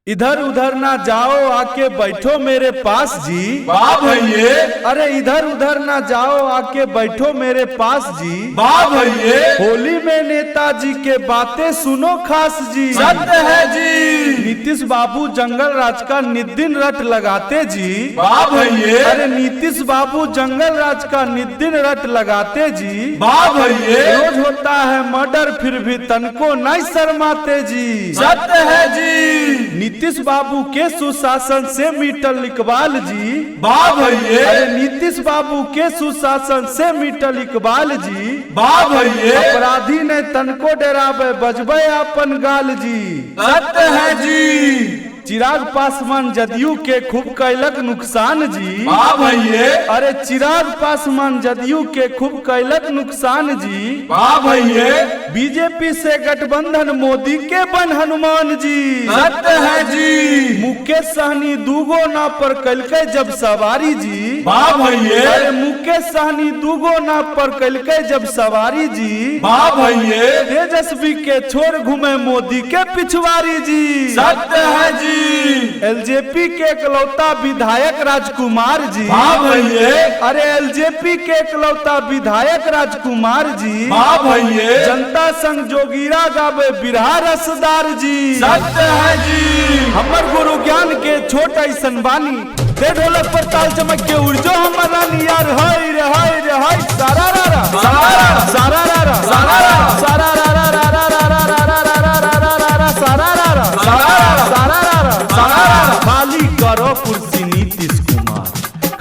इधर उधर ना जाओ आके बैठो मेरे पास जी। वाह भैये। अरे इधर उधर ना जाओ आके बैठो मेरे पास जी। वाह भैये। होली में नेताजी के बातें सुनो खास जी। सत्य है जी। नीतीश बाबू जंगल राज का नित दिन रट लगाते जी। वाह भैये। अरे नीतीश बाबू जंगल राज का नित दिन रट लगाते जी। वाह भैये। रोज होता है मर्डर फिर भी तनको नहीं शर्माते जी। सत्य है जी। नीतीश बाबू के सुशासन से मिटल इकबाल जी। वाह भैये। अरे नीतीश बाबू के सुशासन से मिटल इकबाल जी। वाह भैये। अपराधी ने तनको डरावे बजबे अपन गाल जी। सत्य है जी। चिराग पासवान जदयू के खूब कैलक नुकसान जी। वाह भैये। अरे चिराग पासवान जदयू के खूब कैलक नुकसान जी। वाह भैये। बीजेपी से गठबंधन मोदी के बन हनुमान जी। सत्य है जी। मुकेश सहनी दूगो ना पर कलके जब सवारी जी। वाह भैये। अरे मुकेश सहनी दूगो ना पर कलके जब सवारी जी। वाह भैये। तेजस्वी के छोड़ घूमे मोदी के पिछवाड़ी जी। सत्य है जी। एलजेपी के इकलौता विधायक राजकुमार जी। वाह भैये। अरे एलजेपी के इकलौता विधायक राजकुमार जी। वाह भैये। जनता संघ जोगीरा गावे बिरहा रसदार जी। सत्य है जी। हमर गुरु ज्ञान के छोट ऐसन बानी दे ढोलक पर ताल चमक के उर्जो हमर रानी यार हाय रे हाय रे हाय सारा रा रा सारा रा रा सारा रा सारा रा रा रा रा रा रा रा रा रा रा रा रा रा सारा रा रा सारा रा रा खाली करो कुर्सी नीतीश कुमार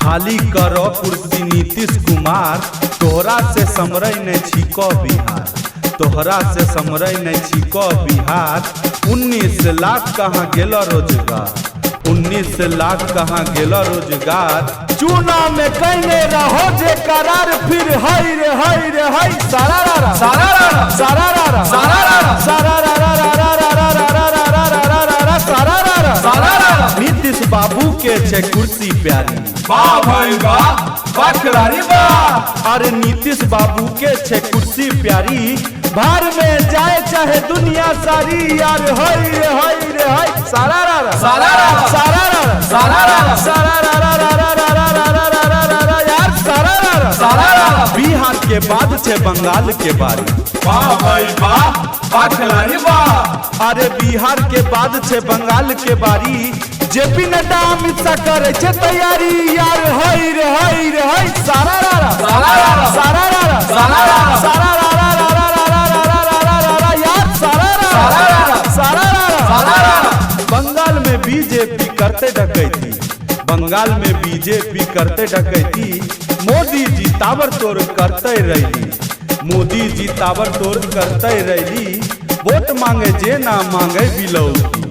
खाली करो कुर्सी नीतीश कुमार तोहरा से समरई ने छिको बिहार तोहरा से समरई ने छिको बिहार 19 लाख कहाँ गेलो रोजगार 19 लाख कहाँ गेलो रोजगार चुनाव में कहने रहो जे करार फिर हाय रे हाय रे हाय सारा रा रा सारा रा सारा रा रा सारा रा सारा रा रा रा रा रा रा रा रा रा रा रा रा सारा रा रा सारा रा। नीतीश बाबू के छे कुर्सी प्यारी। वाह भाई वाह वाह खिलाड़ी वाह। अरे नीतीश बाबू के छे कुर्सी प्यारी भार में जाए चाहे दुनिया सारी यार हाय रे हाय रे हाय सारा रा रा सारा रा सारा रा सारा रा सारा रा रा रा रा रा रा रा रा रा रा रा यार सारा रा सारा रा। बिहार के बाद छे बंगाल के बारी। वाह भाई वाह वाह खिलाड़ी वाह। अरे बिहार के बाद छे बंगाल के बारी जेपी नड्डा अमित शाह करे छे तैयारी यार हाय रे हाय रे हाय सारा रा रा सारा रा सारा रा सारा रा सारा रा रा रा रा रा रा रा रा रा रा यार सारा रा सारा रा सारा रा। बंगाल में बीजेपी करते डकैती बंगाल में बीजेपी करते डकैती मोदी जी ताबड़तोड़ करते रही मोदी जी ताबड़तोड़ करते रही वोट मांगे जे ना मांगे बिलौकी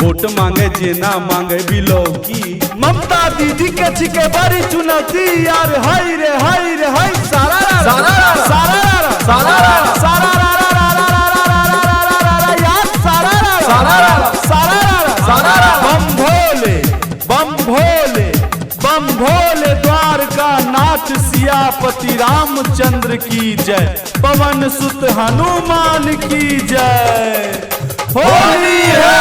वोट मांगे जे ना मांगे बिलौकी ममता दीदी के छिके बड़ी चुनौती यार हाय रे हाय रे हाय सारा रा सारा रा सारा रा सारा रा सारा रा रा रा रा रा रा रा रा रा रा यार सारा रा सारा रा सारा रा सारा रा। बम भोले बम भोले बम भोले द्वारका नाथ सियापति रामचंद्र की जय पवन सुत हनुमान की जय होली है।